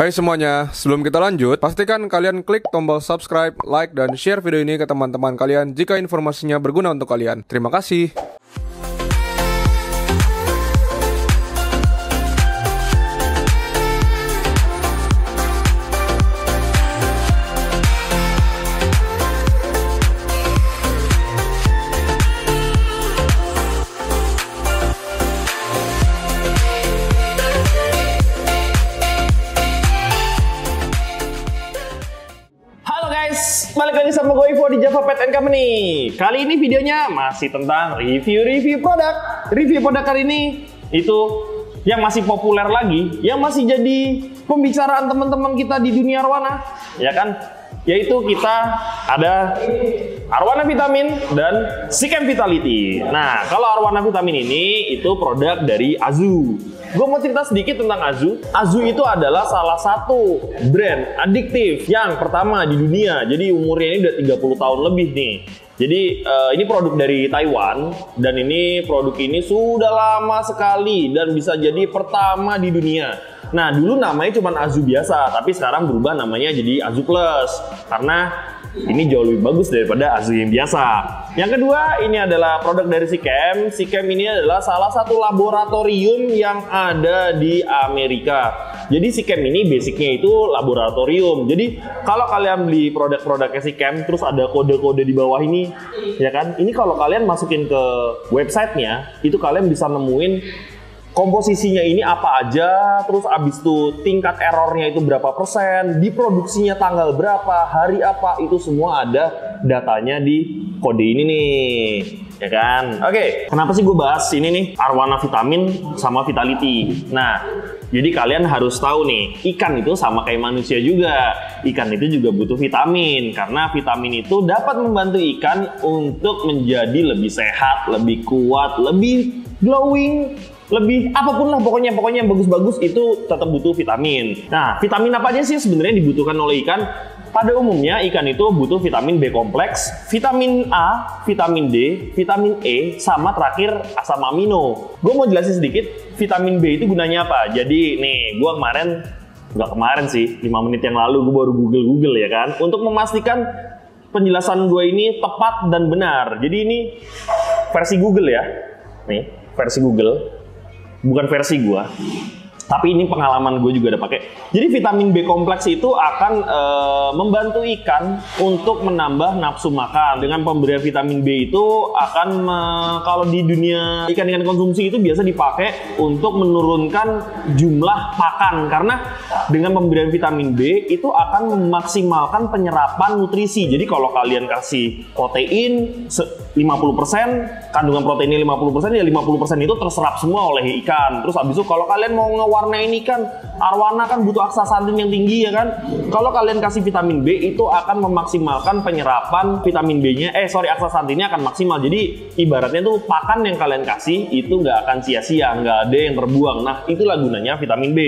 Hai semuanya, sebelum kita lanjut, pastikan kalian klik tombol subscribe, like, dan share video ini ke teman-teman kalian jika informasinya berguna untuk kalian. Terima kasih. Balik lagi sama gue Ivo di Java Pet and Company. Kali ini videonya masih tentang review produk. Review produk kali ini itu yang masih populer lagi, yang masih jadi pembicaraan teman-teman kita di dunia arwana, ya kan? Yaitu kita ada Arwana Vitamin dan Sikkem Vitality. Nah, kalau Arwana Vitamin ini itu produk dari Azu. Gue mau cerita sedikit tentang Azu. Azu itu adalah salah satu brand adiktif yang pertama di dunia. Jadi umurnya ini udah 30 tahun lebih nih. Jadi ini produk dari Taiwan dan ini produk ini sudah lama sekali dan bisa jadi pertama di dunia. Nah, dulu namanya cuma Azu biasa, tapi sekarang berubah namanya jadi Azu Plus karena ini jauh lebih bagus daripada Azu yang biasa. Yang kedua, ini adalah produk dari Sikkem. Sikkem ini adalah salah satu laboratorium yang ada di Amerika. Jadi Sikkem ini basicnya itu laboratorium. Jadi kalau kalian beli produk-produknya Sikkem, terus ada kode-kode di bawah ini, ya kan? Ini kalau kalian masukin ke websitenya, itu kalian bisa nemuin komposisinya ini apa aja, terus abis itu tingkat errornya itu berapa persen, diproduksinya tanggal berapa, hari apa, itu semua ada datanya di kode ini nih, ya kan? Oke, kenapa sih gue bahas ini nih, Arwana Vitamin sama Vitality? Nah, jadi kalian harus tahu nih, ikan itu sama kayak manusia juga. Ikan itu juga butuh vitamin, karena vitamin itu dapat membantu ikan untuk menjadi lebih sehat, lebih kuat, lebih glowing, lebih apapun lah pokoknya yang bagus-bagus itu tetap butuh vitamin. Nah, vitamin apa aja sih sebenarnya dibutuhkan oleh ikan? Pada umumnya ikan itu butuh vitamin B kompleks, vitamin A, vitamin D, vitamin E, sama terakhir asam amino. Gue mau jelasin sedikit vitamin B itu gunanya apa. Jadi nih, gue nggak kemarin sih, 5 menit yang lalu gue baru google ya kan, untuk memastikan penjelasan gue ini tepat dan benar. Jadi ini versi Google ya, nih versi Google. Bukan versi gua, tapi ini pengalaman gue juga udah pakai. Jadi vitamin B kompleks itu akan membantu ikan untuk menambah nafsu makan. Dengan pemberian vitamin B itu akan kalau di dunia ikan-ikan konsumsi itu biasa dipakai untuk menurunkan jumlah pakan, karena dengan pemberian vitamin B itu akan memaksimalkan penyerapan nutrisi. Jadi kalau kalian kasih protein 50%, kandungan proteinnya 50%, ya 50% itu terserap semua oleh ikan. Terus habis itu kalau kalian mau ngewarnain ikan, arwana kan butuh aksasantin yang tinggi ya kan. Kalau kalian kasih vitamin B itu akan memaksimalkan penyerapan vitamin B-nya, aksasantinnya akan maksimal. Jadi ibaratnya tuh pakan yang kalian kasih itu nggak akan sia-sia, nggak ada yang terbuang. Nah, itulah gunanya vitamin B.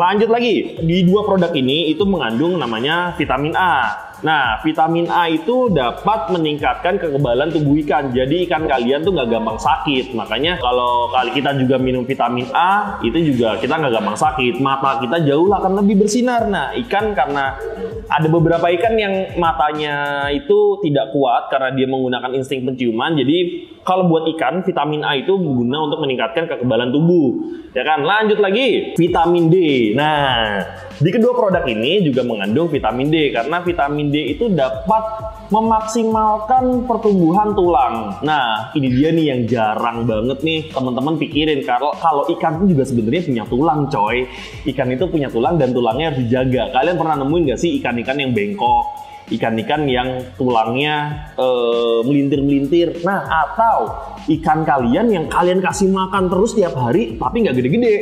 Lanjut lagi, di dua produk ini itu mengandung namanya vitamin A. Nah, vitamin A itu dapat meningkatkan kekebalan tubuh ikan. Jadi ikan kalian tuh nggak gampang sakit. Makanya kalau kita juga minum vitamin A, itu juga kita nggak gampang sakit. Mata kita jauh akan lebih bersinar. Nah, ikan karena ada beberapa ikan yang matanya itu tidak kuat karena dia menggunakan insting penciuman. Jadi kalau buat ikan, vitamin A itu berguna untuk meningkatkan kekebalan tubuh. Ya kan? Lanjut lagi, vitamin D. Nah, di kedua produk ini juga mengandung vitamin D, karena vitamin D itu dapat memaksimalkan pertumbuhan tulang. Nah, ini dia nih yang jarang banget nih teman-teman pikirin, kalau ikan itu juga sebenarnya punya tulang, coy. Ikan itu punya tulang dan tulangnya harus dijaga. Kalian pernah nemuin gak sih ikan-ikan yang bengkok? Ikan-ikan yang tulangnya melintir-melintir. Nah, atau ikan kalian yang kalian kasih makan terus tiap hari tapi nggak gede-gede.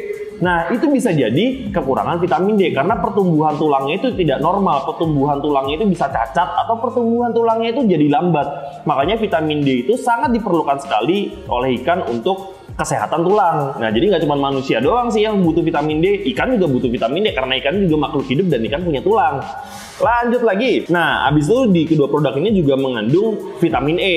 Nah, itu bisa jadi kekurangan vitamin D karena pertumbuhan tulangnya itu tidak normal. Pertumbuhan tulangnya itu bisa cacat atau pertumbuhan tulangnya itu jadi lambat. Makanya vitamin D itu sangat diperlukan sekali oleh ikan untuk kesehatan tulang. Nah, jadi nggak cuma manusia doang sih yang butuh vitamin D, ikan juga butuh vitamin D karena ikan juga makhluk hidup dan ikan punya tulang. Lanjut lagi. Nah, abis itu di kedua produk ini juga mengandung vitamin E.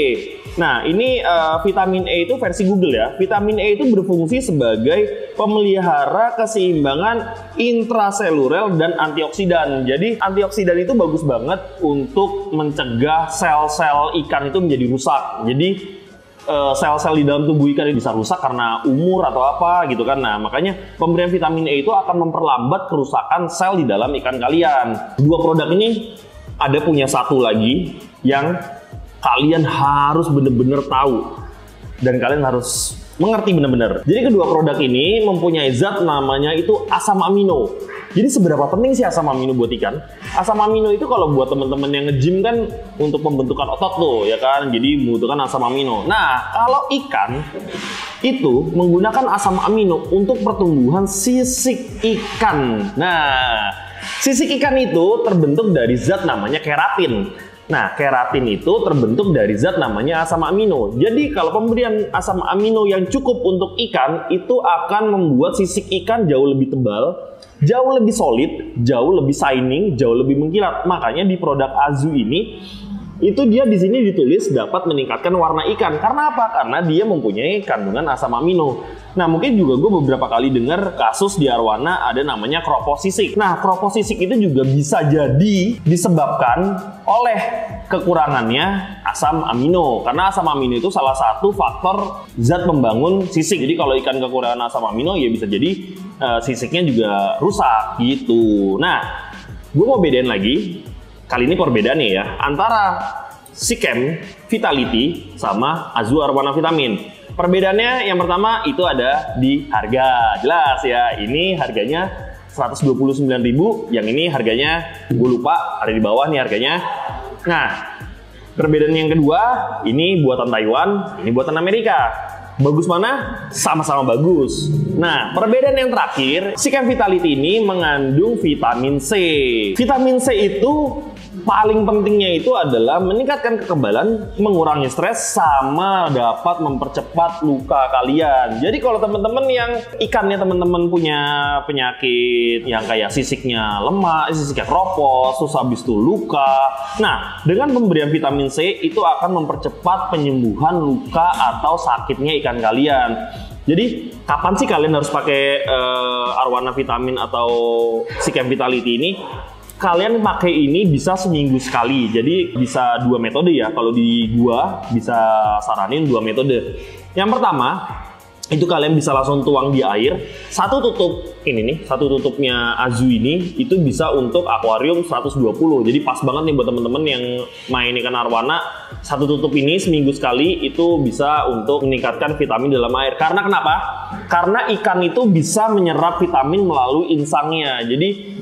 Nah, ini vitamin E itu versi Google ya. Vitamin E itu berfungsi sebagai pemelihara keseimbangan intraseluler dan antioksidan. Jadi, antioksidan itu bagus banget untuk mencegah sel-sel ikan itu menjadi rusak. Jadi, sel-sel di dalam tubuh ikan bisa rusak karena umur atau apa gitu kan. Nah, makanya pemberian vitamin E itu akan memperlambat kerusakan sel di dalam ikan kalian. Dua produk ini ada punya satu lagi yang kalian harus bener-bener tahu dan kalian harus mengerti bener-bener. Jadi kedua produk ini mempunyai zat namanya itu asam amino. Jadi seberapa penting sih asam amino buat ikan? Asam amino itu kalau buat teman-teman yang nge-gym kan untuk pembentukan otot tuh ya kan. Jadi membutuhkan asam amino. Nah, kalau ikan itu menggunakan asam amino untuk pertumbuhan sisik ikan. Nah, sisik ikan itu terbentuk dari zat namanya keratin. Nah, keratin itu terbentuk dari zat namanya asam amino. Jadi, kalau pemberian asam amino yang cukup untuk ikan, itu akan membuat sisik ikan jauh lebih tebal, jauh lebih solid, jauh lebih shining, jauh lebih mengkilat. Makanya di produk Azu ini, itu dia di sini ditulis dapat meningkatkan warna ikan. Karena apa? Karena dia mempunyai kandungan asam amino. Nah, mungkin juga gue beberapa kali dengar kasus di arwana ada namanya kroposisik. Nah, kroposisik itu juga bisa jadi disebabkan oleh kekurangannya asam amino. Karena asam amino itu salah satu faktor zat pembangun sisik. Jadi kalau ikan kekurangan asam amino ya bisa jadi sisiknya juga rusak gitu. Nah, gue mau bedain lagi. Kali ini perbedaannya ya antara Sikem Vitality sama Azu Arwana Vitamin. Perbedaannya yang pertama itu ada di harga. Jelas ya, ini harganya 129.000, yang ini harganya gue lupa, ada di bawah nih harganya. Nah, perbedaan yang kedua, ini buatan Taiwan, ini buatan Amerika. Bagus mana? Sama-sama bagus. Nah, perbedaan yang terakhir, Sikem Vitality ini mengandung vitamin C. Vitamin C itu paling pentingnya itu adalah meningkatkan kekebalan, mengurangi stres, sama dapat mempercepat luka kalian. Jadi kalau teman-teman yang ikannya teman-teman punya penyakit yang kayak sisiknya lemah, sisiknya keropos, terus habis itu luka. Nah, dengan pemberian vitamin C itu akan mempercepat penyembuhan luka atau sakitnya ikan kalian. Jadi kapan sih kalian harus pakai Arwana Vitamin atau Sikem Vitality ini? Kalian pakai ini bisa seminggu sekali, jadi bisa dua metode ya. Kalau di gua bisa saranin dua metode. Yang pertama, itu kalian bisa langsung tuang di air. Satu tutup ini nih, satu tutupnya Azu ini itu bisa untuk akuarium 120. Jadi pas banget nih buat temen-temen yang main ikan arwana. Satu tutup ini seminggu sekali itu bisa untuk meningkatkan vitamin dalam air. Karena kenapa? Karena ikan itu bisa menyerap vitamin melalui insangnya. Jadi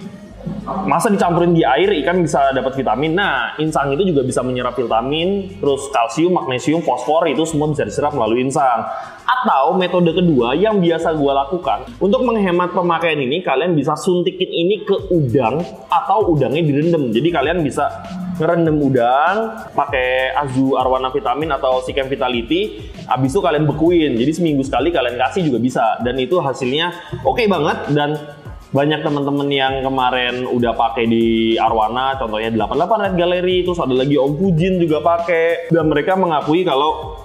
masa dicampurin di air ikan bisa dapat vitamin. Nah, insang itu juga bisa menyerap vitamin, terus kalsium, magnesium, fosfor itu semua bisa diserap melalui insang. Atau metode kedua yang biasa gue lakukan untuk menghemat pemakaian ini, kalian bisa suntikin ini ke udang atau udangnya direndam. Jadi kalian bisa ngerendam udang pakai Azu Arwana Vitamin atau Sikem Vitality, habis itu kalian bekuin. Jadi seminggu sekali kalian kasih juga bisa, dan itu hasilnya oke banget. Dan banyak teman-teman yang kemarin udah pakai di Arwana, contohnya 88 Red Gallery, terus ada lagi Om Pujin juga pakai, dan mereka mengakui kalau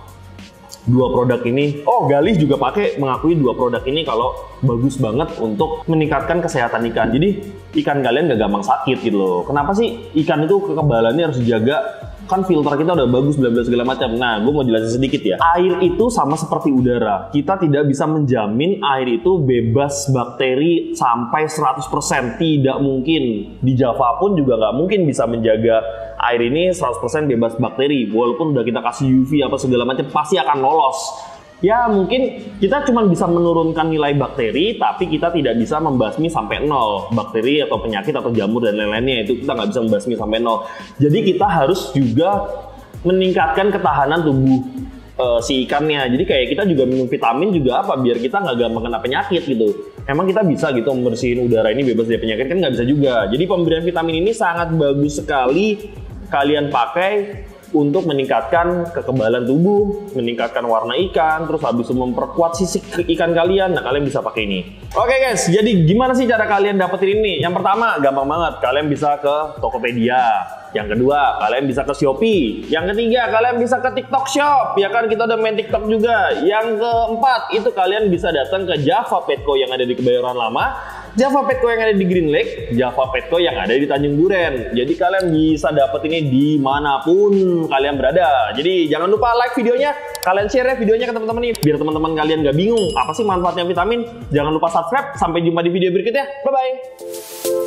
dua produk ini, Galih juga pakai, mengakui dua produk ini kalau bagus banget untuk meningkatkan kesehatan ikan. Jadi ikan kalian gak gampang sakit gitu loh. Kenapa sih ikan itu kekebalannya harus dijaga? Kan filter kita udah bagus, bla bla segala macam. Nah, gue mau jelasin sedikit ya. Air itu sama seperti udara. Kita tidak bisa menjamin air itu bebas bakteri sampai 100%. Tidak mungkin. Di Java pun juga nggak mungkin bisa menjaga air ini 100% bebas bakteri. Walaupun udah kita kasih UV apa segala macam, pasti akan lolos. Ya mungkin kita cuma bisa menurunkan nilai bakteri, tapi kita tidak bisa membasmi sampai 0 bakteri atau penyakit atau jamur dan lain-lainnya. Itu kita nggak bisa membasmi sampai 0. Jadi kita harus juga meningkatkan ketahanan tubuh si ikannya. Jadi kayak kita juga minum vitamin juga apa, biar kita nggak gampang kena penyakit gitu. Emang kita bisa gitu membersihin udara ini bebas dari penyakit? Kan nggak bisa juga. Jadi pemberian vitamin ini sangat bagus sekali kalian pakai untuk meningkatkan kekebalan tubuh, meningkatkan warna ikan, terus habis itu memperkuat sisik ikan kalian. Nah, kalian bisa pakai ini. Oke guys, jadi gimana sih cara kalian dapetin ini? Yang pertama, gampang banget. Kalian bisa ke Tokopedia. Yang kedua, kalian bisa ke Shopee. Yang ketiga, kalian bisa ke TikTok Shop. Ya kan, kita udah main TikTok juga. Yang keempat, itu kalian bisa datang ke Java Petco yang ada di Kebayoran Lama, Java Petco yang ada di Green Lake, Java Petco yang ada di Tanjung Duren. Jadi kalian bisa dapet ini dimanapun kalian berada. Jadi jangan lupa like videonya, kalian share ya videonya ke teman-teman nih, biar teman-teman kalian gak bingung apa sih manfaatnya vitamin. Jangan lupa subscribe. Sampai jumpa di video berikutnya. Bye bye.